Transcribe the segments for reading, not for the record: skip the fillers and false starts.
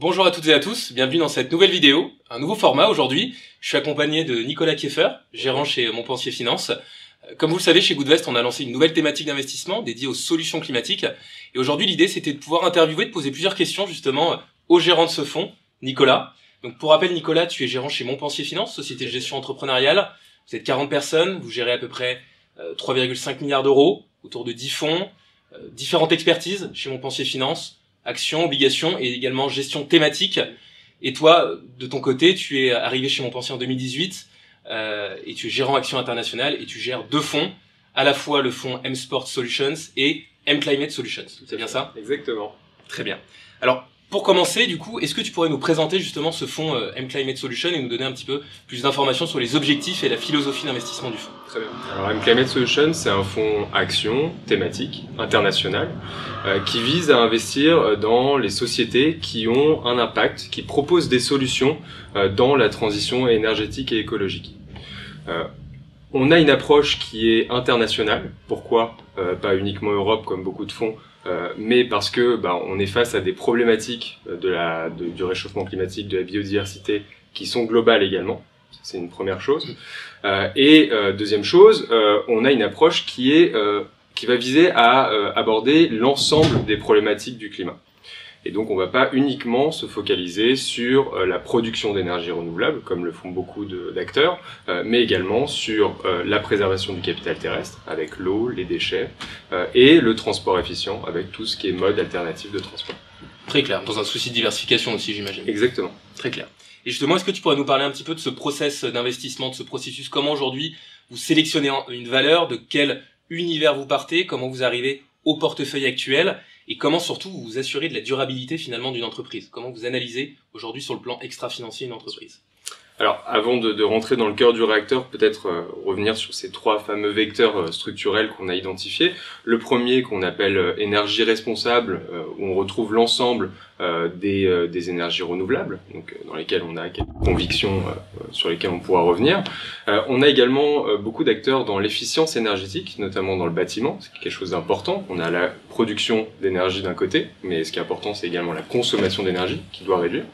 Bonjour à toutes et à tous, bienvenue dans cette nouvelle vidéo, un nouveau format aujourd'hui. Je suis accompagné de Nicolas Kieffer, gérant chez Montpensier Finance. Comme vous le savez, chez Goodvest, on a lancé une nouvelle thématique d'investissement dédiée aux solutions climatiques. Et aujourd'hui, l'idée, c'était de pouvoir interviewer, de poser plusieurs questions justement au gérant de ce fonds, Nicolas. Donc pour rappel, Nicolas, tu es gérant chez Montpensier Finance, société de gestion entrepreneuriale. Vous êtes 40 personnes, vous gérez à peu près 3,5 milliards d'euros, autour de 10 fonds, différentes expertises chez Montpensier Finance. Actions, obligations et également gestion thématique. Et toi, de ton côté, tu es arrivé chez Montpensier en 2018 et tu es gérant Action Internationale et tu gères deux fonds, à la fois le fonds M-Sport Solutions et M-Climate Solutions. C'est bien ça? Exactement. Très bien. Alors, pour commencer, du coup, est-ce que tu pourrais nous présenter justement ce fonds M-Climate Solutions et nous donner un petit peu plus d'informations sur les objectifs et la philosophie d'investissement du fonds? Très bien. Alors M-Climate Solutions, c'est un fonds action thématique international qui vise à investir dans les sociétés qui ont un impact, qui proposent des solutions dans la transition énergétique et écologique. On a une approche qui est internationale. Pourquoi pas uniquement Europe comme beaucoup de fonds, mais parce que on est face à des problématiques du réchauffement climatique, de la biodiversité qui sont globales également. C'est une première chose. Deuxième chose, on a une approche qui va viser à aborder l'ensemble des problématiques du climat. Et donc on ne va pas uniquement se focaliser sur la production d'énergie renouvelable, comme le font beaucoup d'acteurs, mais également sur la préservation du capital terrestre, avec l'eau, les déchets, et le transport efficient, avec tout ce qui est mode alternatif de transport. Très clair, dans un souci de diversification aussi, j'imagine. Exactement. Très clair. Et justement, est-ce que tu pourrais nous parler un petit peu de ce process d'investissement, de ce processus? Comment aujourd'hui vous sélectionnez une valeur, de quel univers vous partez, comment vous arrivez au portefeuille actuel et comment surtout vous vous assurez de la durabilité finalement d'une entreprise? Comment vous analysez aujourd'hui sur le plan extra-financier une entreprise? Alors, avant de rentrer dans le cœur du réacteur, peut-être revenir sur ces trois fameux vecteurs structurels qu'on a identifiés. Le premier qu'on appelle énergie responsable, où on retrouve l'ensemble des énergies renouvelables, donc dans lesquelles on a quelques convictions sur lesquelles on pourra revenir. On a également beaucoup d'acteurs dans l'efficience énergétique, notamment dans le bâtiment, c'est quelque chose d'important. On a la production d'énergie d'un côté, mais ce qui est important, c'est également la consommation d'énergie qui doit réduire.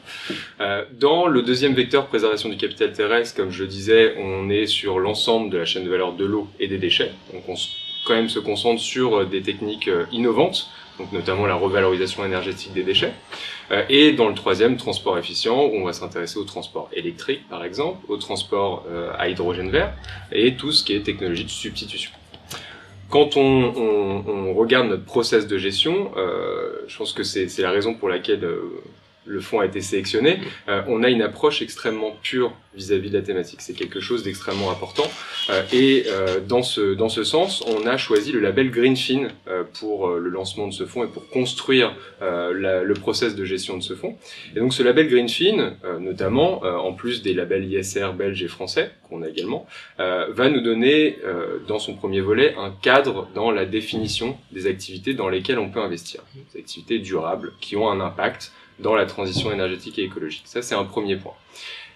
Dans le deuxième vecteur, préservation du capital terrestre, comme je le disais, on est sur l'ensemble de la chaîne de valeur de l'eau et des déchets. Donc on quand même se concentre sur des techniques innovantes, donc notamment la revalorisation énergétique des déchets. Et dans le troisième, transport efficient, où on va s'intéresser au transport électrique par exemple, au transport à hydrogène vert, et tout ce qui est technologie de substitution. Quand on regarde notre process de gestion, je pense que c'est la raison pour laquelle le fonds a été sélectionné, on a une approche extrêmement pure vis-à-vis de la thématique. C'est quelque chose d'extrêmement important. Dans ce sens, on a choisi le label Greenfin pour le lancement de ce fonds et pour construire le process de gestion de ce fonds. Et donc ce label Greenfin, notamment, en plus des labels ISR belges et français, qu'on a également, va nous donner, dans son premier volet, un cadre dans la définition des activités dans lesquelles on peut investir. Des activités durables qui ont un impact dans la transition énergétique et écologique. Ça, c'est un premier point.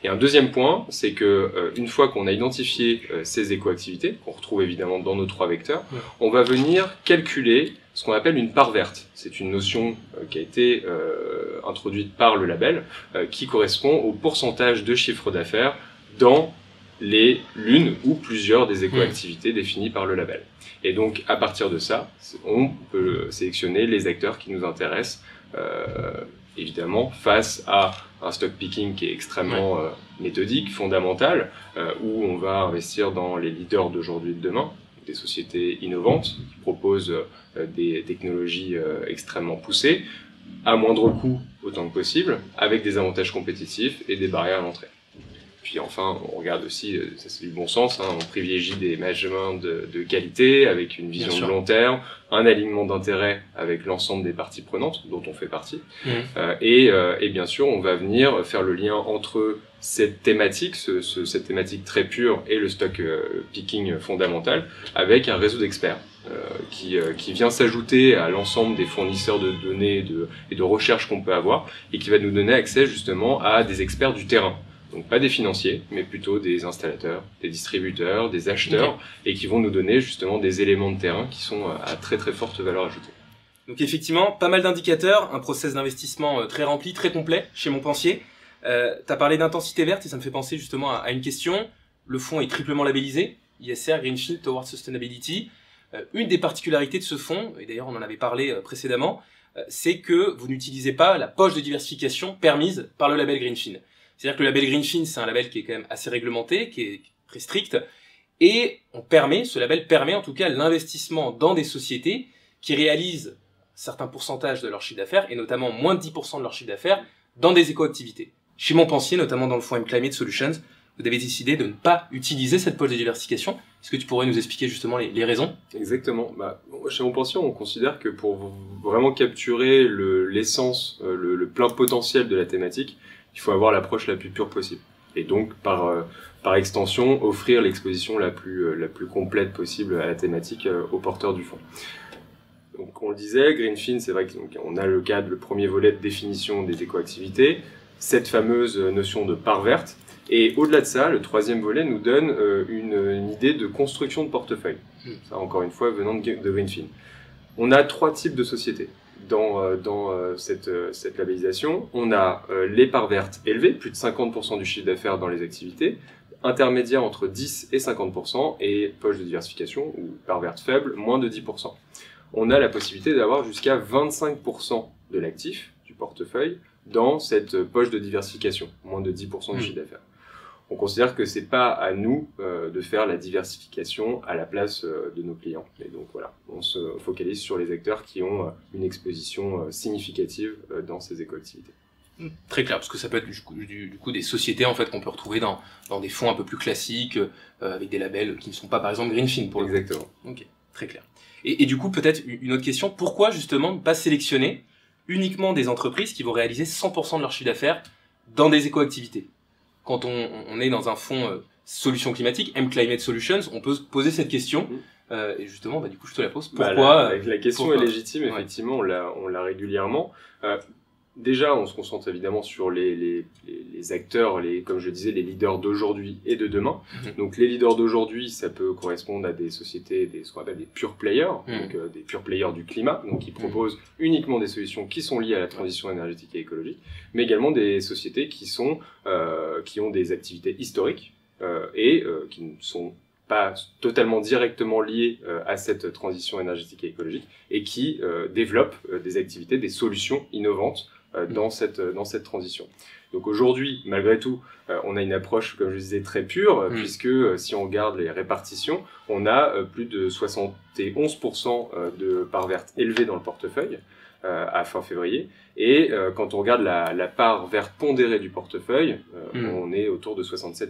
Et un deuxième point, c'est que une fois qu'on a identifié ces écoactivités, qu'on retrouve évidemment dans nos trois vecteurs, on va venir calculer ce qu'on appelle une part verte. C'est une notion qui a été introduite par le label, qui correspond au pourcentage de chiffre d'affaires dans l'une ou plusieurs des écoactivités définies par le label. Et donc, à partir de ça, on peut sélectionner les acteurs qui nous intéressent, évidemment, face à un stock picking qui est extrêmement méthodique, fondamental, où on va investir dans les leaders d'aujourd'hui et de demain, des sociétés innovantes qui proposent des technologies extrêmement poussées, à moindre coût autant que possible, avec des avantages compétitifs et des barrières à l'entrée. Puis enfin, on regarde aussi, ça c'est du bon sens, on privilégie des managements de qualité, avec une vision de long terme, un alignement d'intérêts avec l'ensemble des parties prenantes, dont on fait partie. Et bien sûr, on va venir faire le lien entre cette thématique, cette thématique très pure, et le stock picking fondamental, avec un réseau d'experts qui vient s'ajouter à l'ensemble des fournisseurs de données et de recherche qu'on peut avoir, et qui va nous donner accès justement à des experts du terrain. Donc pas des financiers, mais plutôt des installateurs, des distributeurs, des acheteurs, et qui vont nous donner justement des éléments de terrain qui sont à très très forte valeur ajoutée. Donc effectivement, pas mal d'indicateurs, un process d'investissement très rempli, très complet chez Montpensier. Tu as parlé d'intensité verte et ça me fait penser justement à une question. Le fonds est triplement labellisé, ISR, Greenfield Towards Sustainability. Une des particularités de ce fonds, et d'ailleurs on en avait parlé précédemment, c'est que vous n'utilisez pas la poche de diversification permise par le label Greenfin. C'est-à-dire que le label Greenfin, c'est un label qui est quand même assez réglementé, qui est très strict, et ce label permet en tout cas l'investissement dans des sociétés qui réalisent certains pourcentages de leur chiffre d'affaires, et notamment moins de 10% de leur chiffre d'affaires, dans des éco-activités. Chez Montpensier, notamment dans le fonds M-Climate Solutions, vous avez décidé de ne pas utiliser cette poche de diversification. Est-ce que tu pourrais nous expliquer justement les raisons? Exactement. Chez Montpensier, on considère que pour vraiment capturer l'essence, le plein potentiel de la thématique, il faut avoir l'approche la plus pure possible. Et donc, par extension, offrir l'exposition la plus complète possible à la thématique aux porteurs du fonds. Donc, on le disait, Greenfin, c'est vrai qu'on a le premier volet de définition des éco-activités, cette fameuse notion de part verte. Et au-delà de ça, le troisième volet nous donne une idée de construction de portefeuille. Ça, encore une fois, venant de Greenfin. On a 3 types de sociétés dans cette labellisation. On a les parts vertes élevées, plus de 50% du chiffre d'affaires dans les activités, intermédiaires entre 10 et 50%, et poche de diversification, ou parts vertes faibles, moins de 10%. On a la possibilité d'avoir jusqu'à 25% de l'actif, du portefeuille, dans cette poche de diversification, moins de 10% du chiffre d'affaires. On considère que c'est pas à nous de faire la diversification à la place de nos clients. Et donc voilà, on se focalise sur les acteurs qui ont une exposition significative dans ces éco-activités. Très clair, parce que ça peut être du coup des sociétés en fait qu'on peut retrouver dans des fonds un peu plus classiques, avec des labels qui ne sont pas par exemple Greenfin pour le coup. Exactement. Ok, très clair. Et du coup peut-être une autre question, pourquoi justement ne pas sélectionner uniquement des entreprises qui vont réaliser 100% de leur chiffre d'affaires dans des éco-activités? Quand on est dans un fonds solutions climatiques, M-Climate Solutions, on peut se poser cette question. Et justement, du coup, je te la pose. Pourquoi la question est légitime, effectivement, on l'a régulièrement. Déjà, on se concentre évidemment sur les acteurs, comme je disais, les leaders d'aujourd'hui et de demain. Donc, les leaders d'aujourd'hui, ça peut correspondre à des sociétés, ce qu'on appelle des pure players, donc des pure players du climat, donc qui proposent uniquement des solutions qui sont liées à la transition énergétique et écologique, mais également des sociétés qui ont des activités historiques et qui ne sont pas totalement directement liées à cette transition énergétique et écologique, et qui développent des activités, des solutions innovantes dans cette transition. Donc aujourd'hui, malgré tout, on a une approche, comme je disais, très pure, puisque si on regarde les répartitions, on a plus de 71% de parts vertes élevées dans le portefeuille à fin février, et quand on regarde la part verte pondérée du portefeuille, on est autour de 67%.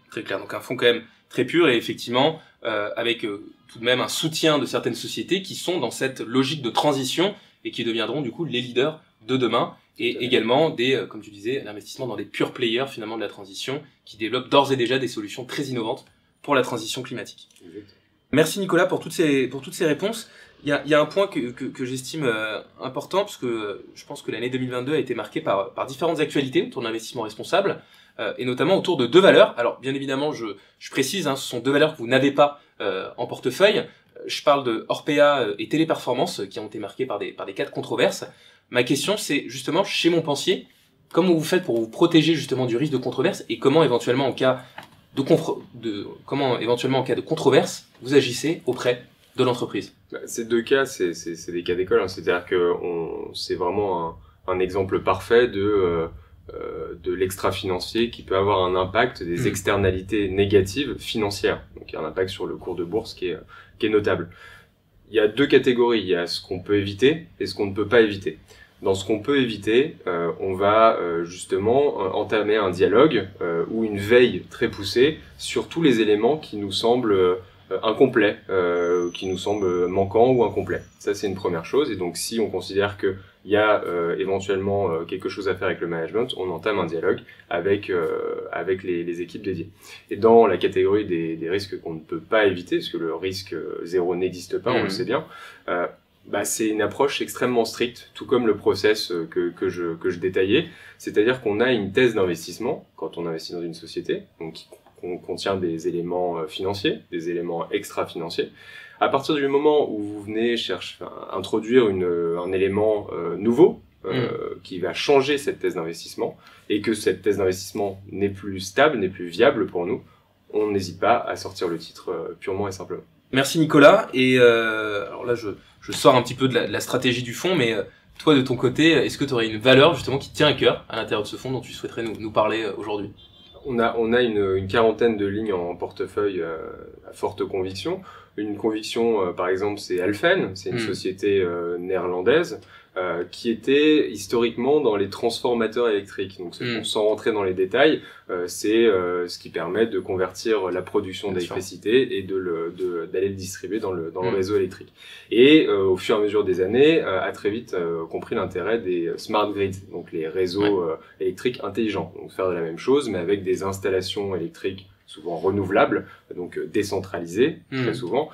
Très clair, donc un fonds quand même très pur, et effectivement avec tout de même un soutien de certaines sociétés qui sont dans cette logique de transition et qui deviendront du coup les leaders de demain, et également comme tu disais, l'investissement dans des pure players finalement de la transition qui développent d'ores et déjà des solutions très innovantes pour la transition climatique. Exactement. Merci Nicolas pour toutes ces réponses. Il y a un point que j'estime important, parce que je pense que l'année 2022 a été marquée par différentes actualités autour de l'investissement responsable, et notamment autour de 2 valeurs. Alors bien évidemment, je précise, ce sont 2 valeurs que vous n'avez pas en portefeuille. Je parle de Orpea et Téléperformance, qui ont été marquées par des cas de controverse. Ma question, c'est justement, chez Montpensier, comment vous faites pour vous protéger justement du risque de controverse, et comment éventuellement en cas de controverse, vous agissez auprès de l'entreprise? Ces 2 cas, c'est des cas d'école, c'est-à-dire que c'est vraiment un exemple parfait de l'extra-financier qui peut avoir un impact, des externalités négatives financières. Donc il y a un impact sur le cours de bourse qui est notable. Il y a 2 catégories, il y a ce qu'on peut éviter et ce qu'on ne peut pas éviter. Dans ce qu'on peut éviter, on va justement entamer un dialogue ou une veille très poussée sur tous les éléments qui nous semblent incomplets, qui nous semblent manquants ou incomplets. Ça, c'est une première chose. Et donc, si on considère qu'il y a éventuellement quelque chose à faire avec le management, on entame un dialogue avec les équipes dédiées. Et dans la catégorie des risques qu'on ne peut pas éviter, parce que le risque zéro n'existe pas, on le sait bien, c'est une approche extrêmement stricte, tout comme le process que je détaillais. C'est-à-dire qu'on a une thèse d'investissement quand on investit dans une société, donc qui contient des éléments financiers, des éléments extra-financiers, À partir du moment où vous venez introduire un élément nouveau, qui va changer cette thèse d'investissement, et que cette thèse d'investissement n'est plus stable, n'est plus viable pour nous, on n'hésite pas à sortir le titre purement et simplement. Merci Nicolas. Et alors là, je sors un petit peu de la stratégie du fonds, mais toi, de ton côté, est-ce que tu aurais une valeur justement qui te tient à cœur à l'intérieur de ce fonds dont tu souhaiterais nous parler aujourd'hui? On a une quarantaine de lignes en portefeuille à forte conviction. Une conviction, par exemple, c'est Alfen, c'est une société néerlandaise qui était historiquement dans les transformateurs électriques. Donc, sans rentrer dans les détails, c'est ce qui permet de convertir la production d'électricité et d'aller le distribuer dans le réseau électrique. Et au fur et à mesure des années, a très vite compris l'intérêt des smart grids, donc les réseaux électriques intelligents. Donc faire de la même chose, mais avec des installations électriques souvent renouvelables, donc décentralisées très souvent,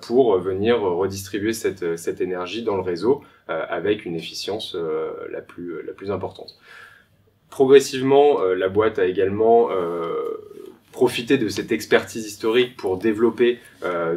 pour venir redistribuer cette énergie dans le réseau avec une efficience la plus importante. Progressivement, la boîte a également profité de cette expertise historique pour développer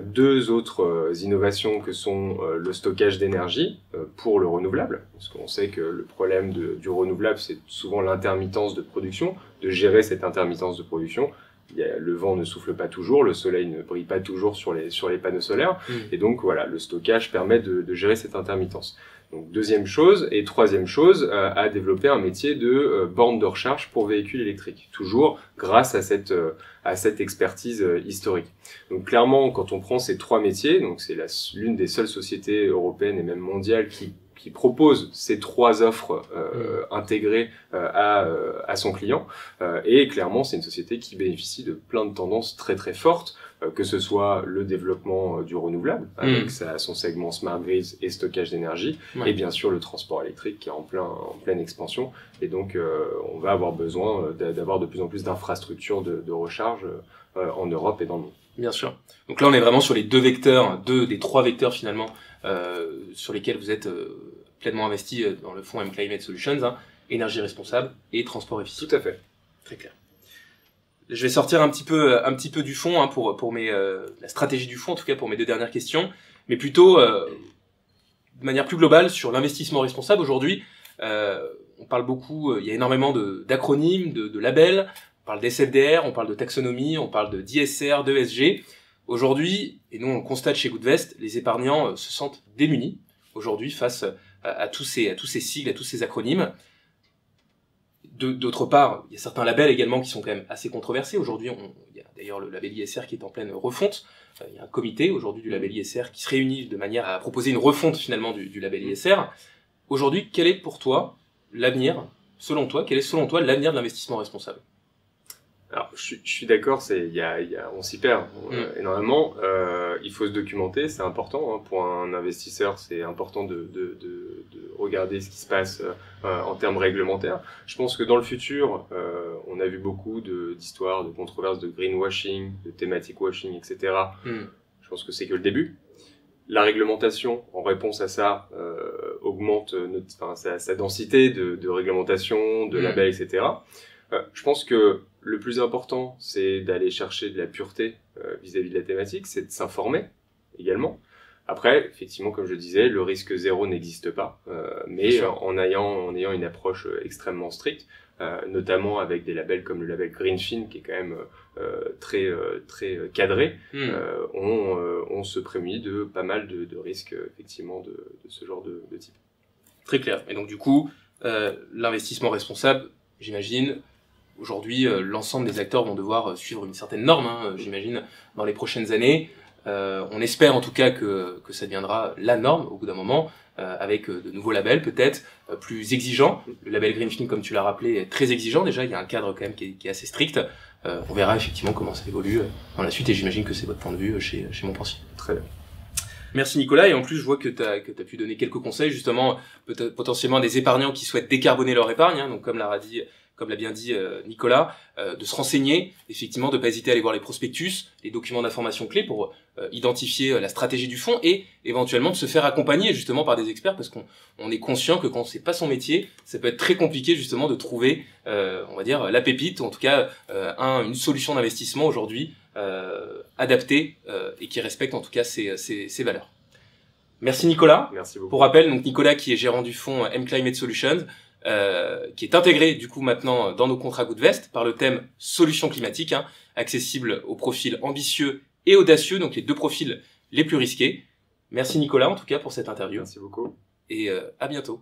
deux autres innovations que sont le stockage d'énergie pour le renouvelable, parce qu'on sait que le problème du renouvelable, c'est souvent l'intermittence de production, de gérer cette intermittence de production. Le vent ne souffle pas toujours, le soleil ne brille pas toujours sur les panneaux solaires, et donc voilà, le stockage permet de gérer cette intermittence. Donc deuxième chose, et troisième chose, à développer un métier de borne de recharge pour véhicules électriques, toujours grâce à cette expertise historique. Donc clairement, quand on prend ces trois métiers, donc c'est l'une des seules sociétés européennes et même mondiales qui propose ces trois offres intégrées à son client, et clairement c'est une société qui bénéficie de plein de tendances très très fortes, que ce soit le développement du renouvelable avec son segment smart grids et stockage d'énergie, et bien sûr le transport électrique qui est en pleine expansion, et donc on va avoir besoin d'avoir de plus en plus d'infrastructures de recharge en Europe et dans le monde. Bien sûr. Donc là on est vraiment sur les deux des trois vecteurs finalement sur lesquels vous êtes pleinement investi dans le fonds M-Climate Solutions, énergie responsable et transport efficient. Tout à fait. Très clair. Je vais sortir un petit peu du fond pour la stratégie du fond, en tout cas pour mes deux dernières questions, mais plutôt de manière plus globale sur l'investissement responsable. Aujourd'hui, on parle beaucoup, il y a énormément d'acronymes, de labels, on parle d'SFDR, on parle de taxonomie, on parle d'ISR, d'ESG. Aujourd'hui, et nous on le constate chez Goodvest, les épargnants se sentent démunis aujourd'hui face à tous ces sigles, à tous ces acronymes. D'autre part, il y a certains labels également qui sont quand même assez controversés. Aujourd'hui, il y a d'ailleurs le label ISR qui est en pleine refonte. Il y a un comité aujourd'hui du label ISR qui se réunit de manière à proposer une refonte finalement du label ISR. Aujourd'hui, quel est pour toi l'avenir, selon toi, quel est selon toi l'avenir de l'investissement responsable? Alors, je suis d'accord, on s'y perd énormément. Il faut se documenter, c'est important. Hein, pour un investisseur, c'est important de regarder ce qui se passe en termes réglementaires. Je pense que dans le futur, on a vu beaucoup d'histoires, de controverses, de greenwashing, de thematic washing, etc. Je pense que c'est que le début. La réglementation, en réponse à ça, augmente sa densité de réglementation, de labels, etc. Je pense que le plus important, c'est d'aller chercher de la pureté vis-à-vis de la thématique, c'est de s'informer également. Après, effectivement, comme je disais, le risque zéro n'existe pas, mais en ayant une approche extrêmement stricte, notamment avec des labels comme le label Greenfin, qui est quand même très cadré, on se prémunit de pas mal de risques, effectivement, de ce genre de type. Très clair. Et donc, du coup, l'investissement responsable, j'imagine, aujourd'hui, l'ensemble des acteurs vont devoir suivre une certaine norme, j'imagine, dans les prochaines années. On espère en tout cas que ça deviendra la norme au bout d'un moment, avec de nouveaux labels peut-être plus exigeants. Le label Greenfin, comme tu l'as rappelé, est très exigeant déjà, il y a un cadre quand même qui est assez strict. On verra effectivement comment ça évolue dans la suite, et j'imagine que c'est votre point de vue chez Montpensier. Très bien. Merci Nicolas, et en plus je vois que tu as pu donner quelques conseils justement potentiellement à des épargnants qui souhaitent décarboner leur épargne, donc comme comme l'a bien dit Nicolas, de se renseigner, effectivement, de pas hésiter à aller voir les prospectus, les documents d'information clés pour identifier la stratégie du fonds et éventuellement de se faire accompagner justement par des experts parce qu'on est conscient que quand c'est pas son métier, ça peut être très compliqué justement de trouver, on va dire, la pépite, ou en tout cas une solution d'investissement aujourd'hui adaptée et qui respecte en tout cas ses valeurs. Merci Nicolas. Merci beaucoup. Pour rappel, donc Nicolas qui est gérant du fonds M-Climate Solutions, qui est intégré du coup maintenant dans nos contrats Goodvest par le thème solutions climatiques, accessible aux profils ambitieux et audacieux, donc les deux profils les plus risqués. Merci Nicolas en tout cas pour cette interview. Merci beaucoup. Et à bientôt.